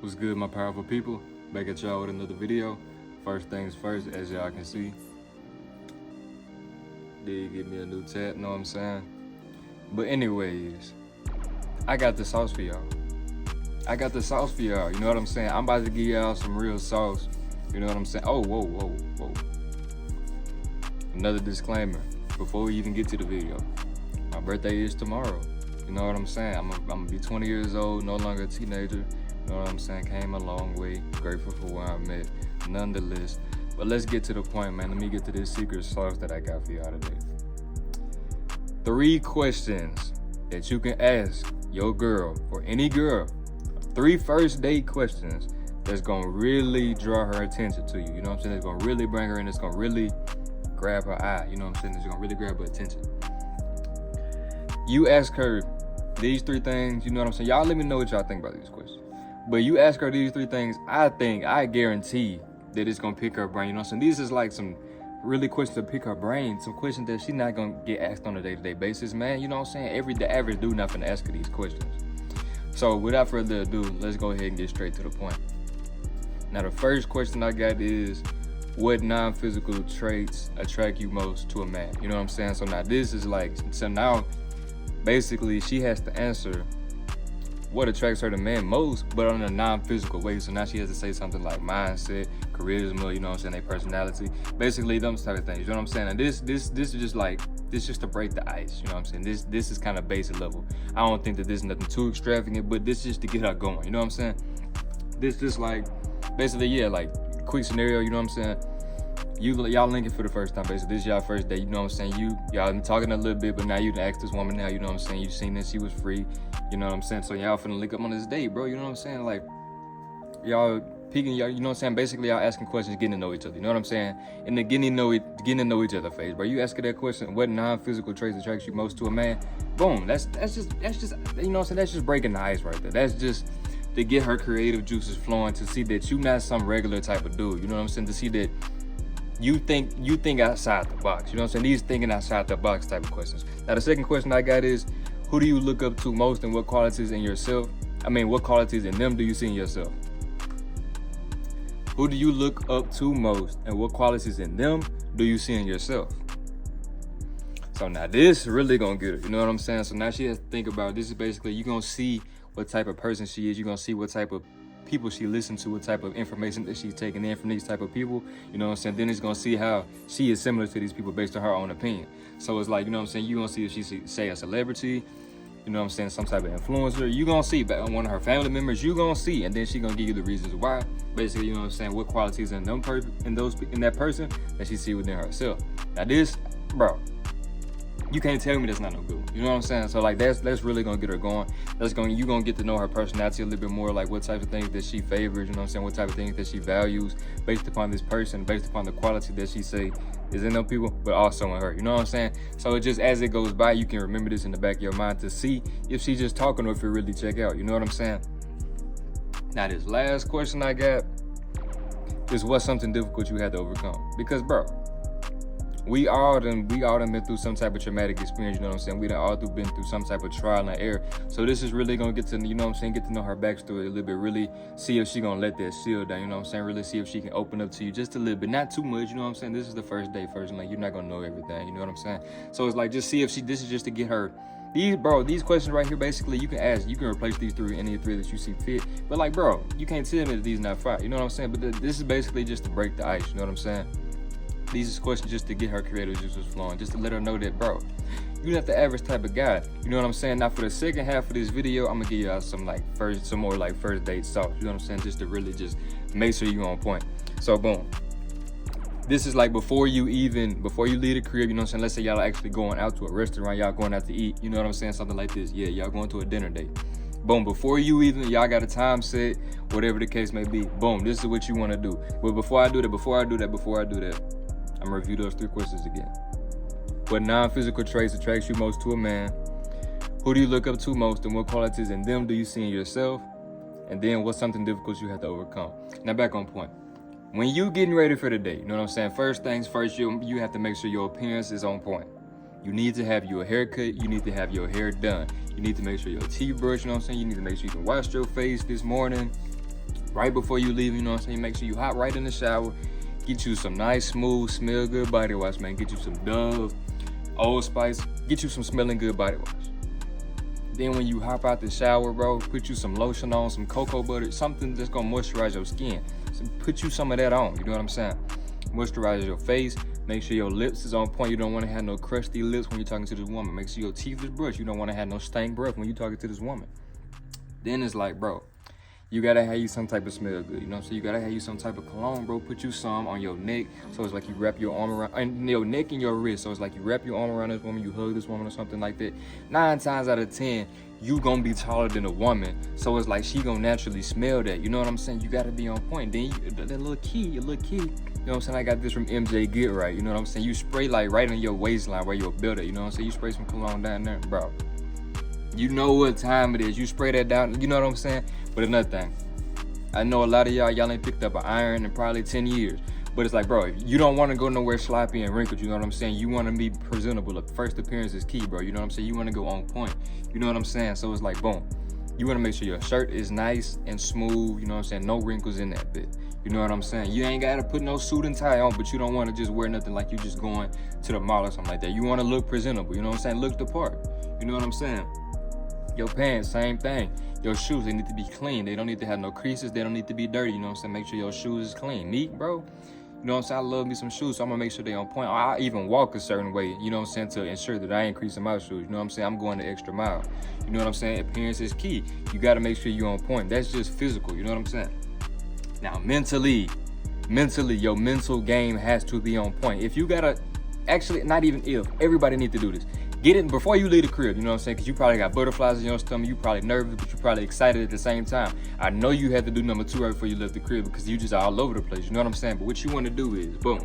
What's good, my powerful people? Back at y'all with another video. First things first, as y'all can see, did give me a new tat, know what I'm saying? But anyways, I got the sauce for y'all. You know what I'm saying? I'm about to give y'all some real sauce. You know what I'm saying? Oh, whoa. Another disclaimer before we even get to the video. My birthday is tomorrow. You know what I'm saying? I'm gonna be 20 years old, no longer a teenager. You know what I'm saying? Came a long way. Grateful for where I'm at, nonetheless. But let's get to the point, man. Let me get to this secret sauce that I got for y'all today. 3 questions that you can ask your girl, or any girl. 3 first date questions that's gonna really draw her attention to you. You know what I'm saying? It's gonna really bring her in. It's gonna really grab her eye. You know what I'm saying? It's gonna really grab her attention. You ask her these 3 things. You know what I'm saying? Y'all let me know what y'all think about these questions. But you ask her these 3 things, I guarantee that it's gonna pick her brain. You know what I'm saying? These is like some really questions to pick her brain, some questions that she's not gonna get asked on a day-to-day basis, man. You know what I'm saying? The average dude not gonna ask her these questions. So without further ado, let's go ahead and get straight to the point. Now the first question I got is, what non-physical traits attract you most to a man? You know what I'm saying? So now this is like, so now basically she has to answer what attracts her to men most, but on a non-physical way. So now she has to say something like mindset, charisma, you know what I'm saying, their personality, basically those type of things. You know what I'm saying? And this is just like, this just to break the ice. You know what I'm saying? This is kind of basic level. I don't think that this is nothing too extravagant, but this is just to get her going. You know what I'm saying? This just like, basically, yeah, like quick scenario. You know what I'm saying? Y'all linking for the first time, basically. This is y'all first date. You know what I'm saying? Y'all been talking a little bit, but now you done asked this woman now. You know what I'm saying? You seen that she was free. You know what I'm saying? So y'all finna link up on this date, bro. You know what I'm saying? Like, y'all peeking, y'all, you know what I'm saying? Basically, y'all asking questions, getting to know each other. You know what I'm saying? In the getting to know each other phase, bro. You asking that question, what non-physical traits attracts you most to a man? Boom. That's just, you know what I'm saying? That's just breaking the ice right there. That's just to get her creative juices flowing, to see that you not some regular type of dude. You know what I'm saying? To see that you think outside the box. You know what I'm saying? These thinking outside the box type of questions. Now the second question I got is, who do you look up to most, and what qualities in yourself? What qualities in them do you see in yourself? Who do you look up to most, and what qualities in them do you see in yourself? So now this really gonna get her. You know what I'm saying? So now she has to think about, this is basically, you're gonna see what type of person she is. You're gonna see what type of people she listens to, what type of information that she's taking in from these type of people. You know what I'm saying? Then it's gonna see how she is similar to these people based on her own opinion. So it's like, you know what I'm saying, you're gonna see if she say a celebrity, you know what I'm saying, some type of influencer. You're gonna see one of her family members, you're gonna see, and then she gonna give you the reasons why. Basically, you know what I'm saying, what qualities in that person that she see within herself. Now this, bro, you can't tell me that's not no good one. You know what I'm saying? So like that's really gonna get her going. You gonna get to know her personality a little bit more, like what types of things that she favors, you know what I'm saying, what type of things that she values based upon this person, based upon the quality that she say is in them people, but also in her. You know what I'm saying? So it just, as it goes by, you can remember this in the back of your mind to see if she's just talking or if it really check out. You know what I'm saying? Now this last question I got is, what's something difficult you had to overcome? Because bro, we all done been through some type of traumatic experience, you know what I'm saying? We done all been through some type of trial and error. So this is really gonna get to, you know what I'm saying, get to know her backstory a little bit, really see if she gonna let that shield down, you know what I'm saying? Really see if she can open up to you just a little bit, not too much, you know what I'm saying? This is the first day, like, you're not gonna know everything, you know what I'm saying? So it's like, just see if this is just to get her. These questions right here, basically, you can ask, you can replace these 3, any 3 that you see fit. But like, bro, you can't tell me that these not fire, you know what I'm saying? But this is basically just to break the ice, you know what I'm saying? These are questions just to get her creative juices flowing, just to let her know that, bro, you're not the average type of guy. You know what I'm saying? Now for the second half of this video, I'm gonna give y'all some more first date sauce. You know what I'm saying? Just to really just make sure you're on point. So boom. This is like before you leave the crib, you know what I'm saying? Let's say y'all are actually going out to a restaurant, y'all going out to eat, you know what I'm saying? Something like this. Yeah, y'all going to a dinner date. Boom, before y'all got a time set, whatever the case may be. Boom, this is what you wanna do. But before I do that, I'm gonna review those 3 questions again. What non-physical traits attracts you most to a man? Who do you look up to most, and what qualities in them do you see in yourself? And then what's something difficult you have to overcome? Now back on point. When you getting ready for the day, you know what I'm saying? First things first, you have to make sure your appearance is on point. You need to have your haircut, you need to have your hair done. You need to make sure your teeth brush, you know what I'm saying? You need to make sure you can wash your face this morning. right before you leave, you know what I'm saying? Make sure you hop right in the shower. Get you some nice, smooth, smell good body wash, man. Get you some Dove, Old Spice. Get you some smelling good body wash. Then when you hop out the shower, bro, put you some lotion on, some cocoa butter, something that's gonna moisturize your skin. So put you some of that on, you know what I'm saying? Moisturize your face. Make sure your lips is on point. You don't want to have no crusty lips when you're talking to this woman. Make sure your teeth is brushed. You don't want to have no stank breath when you're talking to this woman. Then it's like, bro, you gotta have you some type of smell good, you know what I'm saying? You gotta have you some type of cologne, bro. Put you some on your neck, so it's like you wrap your arm around, and your neck and your wrist, so it's like you wrap your arm around this woman, you hug this woman or something like that. 9 times out of 10, you gonna be taller than a woman, so it's like she gonna naturally smell that, you know what I'm saying? You gotta be on point. Then that little key, you know what I'm saying? I got this from MJ Get Right, you know what I'm saying? You spray like right on your waistline where your belt at, you know what I'm saying? You spray some cologne down there, bro. You know what time it is. You spray that down, you know what I'm saying? But another thing, I know a lot of y'all ain't picked up an iron in probably 10 years. But it's like, bro, you don't want to go nowhere sloppy and wrinkled, you know what I'm saying? You want to be presentable. The first appearance is key, bro. You know what I'm saying? You want to go on point. You know what I'm saying? So it's like, boom. You want to make sure your shirt is nice and smooth, you know what I'm saying? No wrinkles in that bit. You know what I'm saying? You ain't got to put no suit and tie on, but you don't want to just wear nothing like you just going to the mall or something like that. You want to look presentable, you know what I'm saying? Look the part. You know what I'm saying? Your pants, same thing. Your shoes, they need to be clean. They don't need to have no creases. They don't need to be dirty. You know what I'm saying? Make sure your shoes is clean. Me, bro, you know what I'm saying? I love me some shoes, so I'm going to make sure they on point. I even walk a certain way, you know what I'm saying, to ensure that I ain't creasing my shoes. You know what I'm saying? I'm going the extra mile. You know what I'm saying? Appearance is key. You got to make sure you're on point. That's just physical. You know what I'm saying? Now, mentally, your mental game has to be on point. If you got to, actually, not even if, everybody need to do this. Get it before you leave the crib, you know what I'm saying? Because you probably got butterflies in your stomach. You probably nervous, but you probably excited at the same time. I know you had to do number 2 right before you left the crib because you just all over the place. You know what I'm saying? But what you want to do is, boom.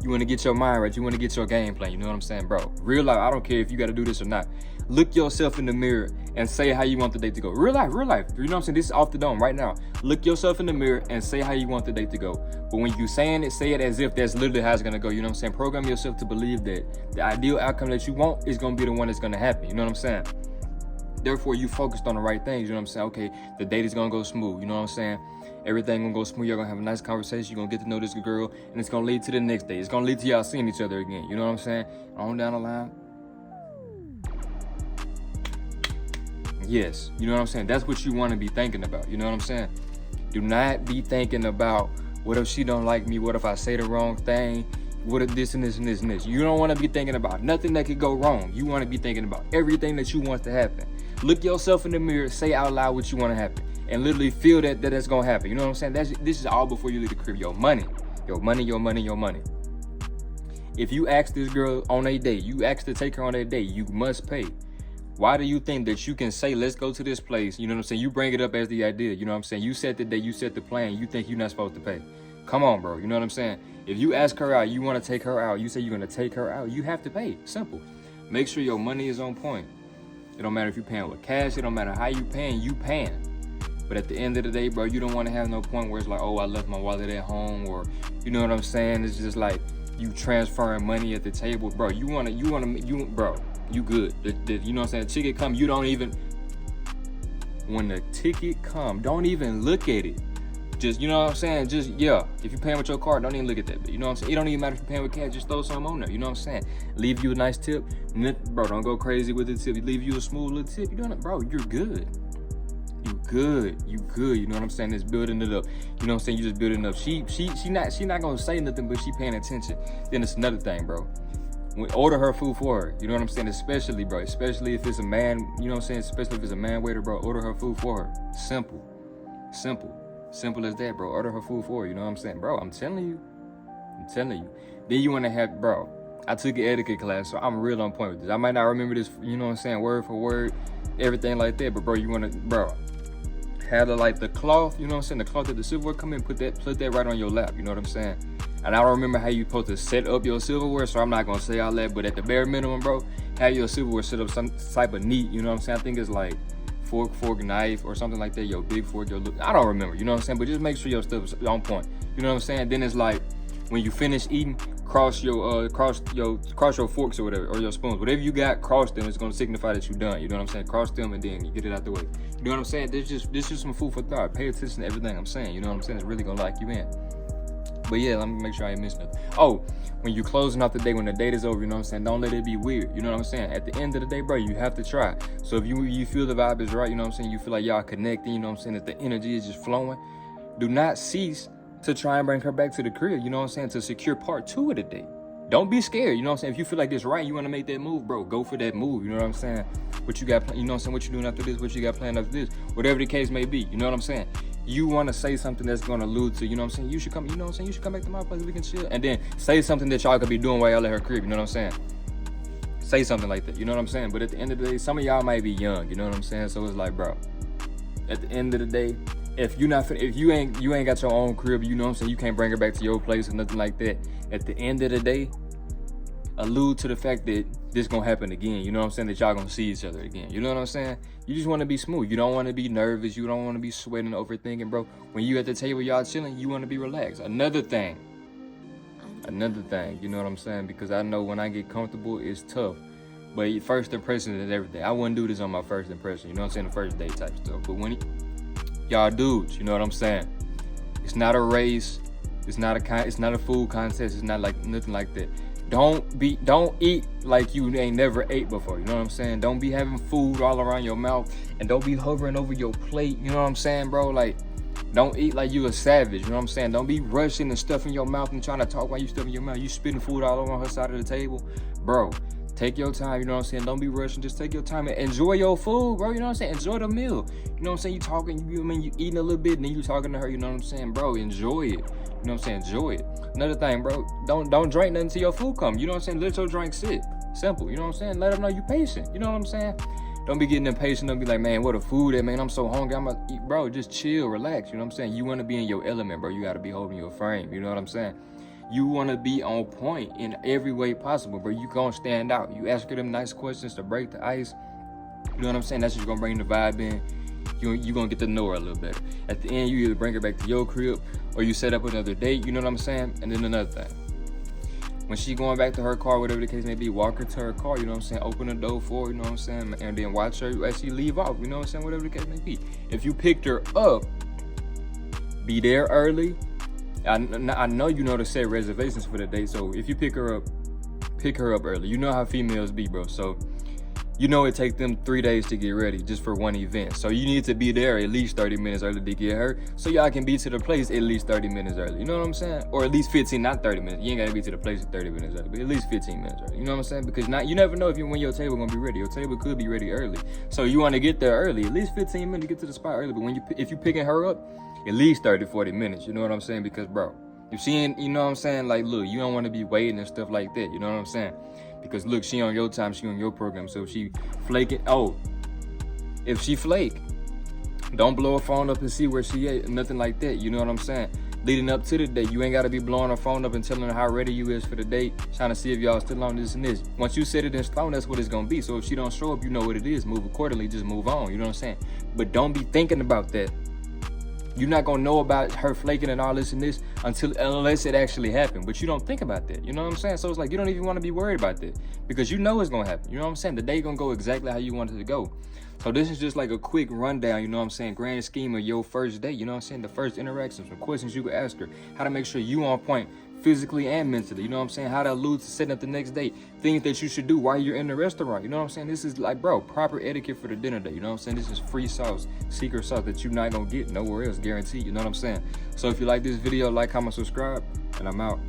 You want to get your mind right. You want to get your game plan. You know what I'm saying, bro? Real life, I don't care if you got to do this or not. Look yourself in the mirror and say how you want the date to go. Real life. You know what I'm saying? This is off the dome right now. Look yourself in the mirror and say how you want the date to go. But when you saying it, say it as if that's literally how it's going to go. You know what I'm saying? Program yourself to believe that the ideal outcome that you want is going to be the one that's going to happen. You know what I'm saying? Therefore, you focused on the right things. You know what I'm saying? Okay, the date is going to go smooth. You know what I'm saying? Everything going to go smooth. You're going to have a nice conversation. You're going to get to know this girl. And it's going to lead to the next day. It's going to lead to y'all seeing each other again. You know what I'm saying? On down the line. Yes, you know what I'm saying? That's what you want to be thinking about. You know what I'm saying? Do not be thinking about, what if she don't like me? What if I say the wrong thing? What if this and this and this and this? You don't want to be thinking about nothing that could go wrong. You want to be thinking about everything that you want to happen. Look yourself in the mirror, say out loud what you want to happen, and literally feel that that's going to happen. You know what I'm saying? This is all before you leave the crib. Your money. If you ask this girl on a date, you ask to take her on a date, you must pay. Why do you think that you can say, let's go to this place? You know what I'm saying? You bring it up as the idea. You know what I'm saying? You set the date, you set the plan. You think you're not supposed to pay. Come on, bro. You know what I'm saying? If you ask her out, you want to take her out, you say you're going to take her out, you have to pay. Simple. Make sure your money is on point. It don't matter if you're paying with cash. It don't matter how you paying. But at the end of the day, bro, you don't want to have no point where it's like, oh, I left my wallet at home, or you know what I'm saying? It's just like you transferring money at the table. Bro, bro. You good. You know what I'm saying? The ticket come, you don't even, when the ticket come, don't even look at it. Just, you know what I'm saying? Just, yeah. If you're paying with your card, don't even look at that. You know what I'm saying? It don't even matter if you're paying with cash, just throw something on there. You know what I'm saying? Leave you a nice tip. Bro, don't go crazy with the tip. Leave you a smooth little tip. You know what? Bro, you're good. You good. You know what I'm saying? It's building it up. You know what I'm saying? You just building it up. She not gonna say nothing, but she paying attention. Then it's another thing, bro. Order her food for her. You know what I'm saying? Especially if it's a man, you know what I'm saying? Especially if it's a man waiter, bro, order her food for her. Simple as that, bro. Order her food for her. You know what I'm saying? Bro, I'm telling you. Then you want to have, bro, I took an etiquette class, so I'm real on point with this. I might not remember this, you know what I'm saying, word for word, everything like that, but bro, you want to, bro, have the cloth, you know what I'm saying, the cloth that the silverware come in, put that right on your lap, you know what I'm saying? And I don't remember how you supposed to set up your silverware, so I'm not going to say all that, but at the bare minimum, bro, have your silverware set up some type of neat, you know what I'm saying? I think it's like fork, knife, or something like that, your big fork, I don't remember, you know what I'm saying? But just make sure your stuff is on point, you know what I'm saying? Then it's like, when you finish eating, cross your forks or whatever, or your spoons, whatever you got, cross them. It's gonna signify that you're done. You know what I'm saying? Cross them and then you get it out the way. You know what I'm saying? This just some food for thought. Pay attention to everything I'm saying. You know what I'm saying? It's really gonna lock you in. But yeah, let me make sure I ain't missing nothing. Oh, when you closing out the day, when the date is over, you know what I'm saying? Don't let it be weird. You know what I'm saying? At the end of the day, bro, you have to try. So if you feel the vibe is right, you know what I'm saying? You feel like y'all connecting, you know what I'm saying? That the energy is just flowing. Do not cease to try and bring her back to the crib, you know what I'm saying? To secure part 2 of the date. Don't be scared, you know what I'm saying? If you feel like this right, you want to make that move, bro, go for that move, you know what I'm saying? What you got, you know what I'm saying? What you doing after this? What you got planned after this? Whatever the case may be, you know what I'm saying? You want to say something that's going to allude to, you know what I'm saying? You should come, you know what I'm saying? You should come back to my place, we can chill. And then say something that y'all could be doing while y'all at her crib, you know what I'm saying? Say something like that, you know what I'm saying? But at the end of the day, some of y'all might be young, you know what I'm saying? So it's like, bro, at the end of the day, if you ain't got your own crib, you know what I'm saying? You can't bring her back to your place or nothing like that. At the end of the day, allude to the fact that this gonna happen again, you know what I'm saying? That y'all gonna see each other again, you know what I'm saying? You just want to be smooth. You don't want to be nervous. You don't want to be sweating, overthinking, bro. When you at the table, y'all chilling, you want to be relaxed. Another thing, you know what I'm saying? Because I know when I get comfortable, it's tough. But first impression is everything. I wouldn't do this on my first impression, you know what I'm saying? The first date type stuff. But when y'all dudes, you know what I'm saying? It's not a race. It's not a food contest. It's not like nothing like that. Don't eat like you ain't never ate before, you know what I'm saying? Don't be having food all around your mouth, and don't be hovering over your plate, you know what I'm saying, bro? Like, don't eat like you a savage, you know what I'm saying? Don't be rushing and stuffing your mouth and trying to talk while you stuffing your mouth. You spitting food all over on her side of the table. Bro, take your time, you know what I'm saying? Don't be rushing, just take your time and enjoy your food, bro, you know what I'm saying? Enjoy the meal, you know what I'm saying? You talking, you eating a little bit, and then you talking to her, you know what I'm saying? Bro, enjoy it, you know what I'm saying? Enjoy it. Another thing, bro, don't drink nothing till your food come, you know what I'm saying? Let your drink sit. Simple, you know what I'm saying? Let them know you patient, you know what I'm saying? Don't be getting impatient. Don't be like, man, what a food at, man, I'm so hungry, I'm about to eat. Bro, just chill, relax, you know what I'm saying? You want to be in your element, bro. You got to be holding your frame, you know what I'm saying? You want to be on point in every way possible, bro. You gonna stand out. You ask her them nice questions to break the ice, you know what I'm saying? That's just gonna bring the vibe in. You gonna get to know her a little better. At the end, you either bring her back to your crib or you set up another date, you know what I'm saying? And then another thing, when she going back to her car, whatever the case may be, walk her to her car, you know what I'm saying? Open the door for her, you know what I'm saying? And then watch her as she leave off, you know what I'm saying? Whatever the case may be. If you picked her up, be there early. I know you know to set reservations for the date, so if you pick her up early. You know how females be, bro. So you know it takes them 3 days to get ready just for one event. So you need to be there at least 30 minutes early to get her, so y'all can be to the place at least 30 minutes early. You know what I'm saying? Or at least 15, not 30 minutes. You ain't gotta be to the place at 30 minutes early, but at least 15 minutes early. You know what I'm saying? Because you never know when your table gonna be ready. Your table could be ready early. So you wanna get there early, at least 15 minutes to get to the spot early. But if you picking her up, at least 30, 40 minutes. You know what I'm saying? Because, bro, if she ain't, you know what I'm saying? Like, look, you don't want to be waiting and stuff like that. You know what I'm saying? Because, look, she on your time, she on your program. So if she flaking, if she flake, don't blow her phone up and see where she at. Nothing like that. You know what I'm saying? Leading up to the date, you ain't got to be blowing her phone up and telling her how ready you is for the date, trying to see if y'all still on this and this. Once you set it in stone, that's what it's going to be. So if she don't show up, you know what it is. Move accordingly. Just move on. You know what I'm saying? But don't be thinking about that. You're not going to know about her flaking and all this and this unless it actually happened. But you don't think about that. You know what I'm saying? So it's like you don't even want to be worried about that because you know it's going to happen. You know what I'm saying? The day going to go exactly how you want it to go. So this is just like a quick rundown, you know what I'm saying? Grand scheme of your first date, you know what I'm saying? The first interaction, some questions you could ask her. How to make sure you on point physically and mentally, you know what I'm saying? How to allude to setting up the next date. Things that you should do while you're in the restaurant, you know what I'm saying? This is like, bro, proper etiquette for the dinner date, you know what I'm saying? This is free sauce, secret sauce that you're not gonna get nowhere else, guaranteed, you know what I'm saying? So if you like this video, like, comment, subscribe, and I'm out.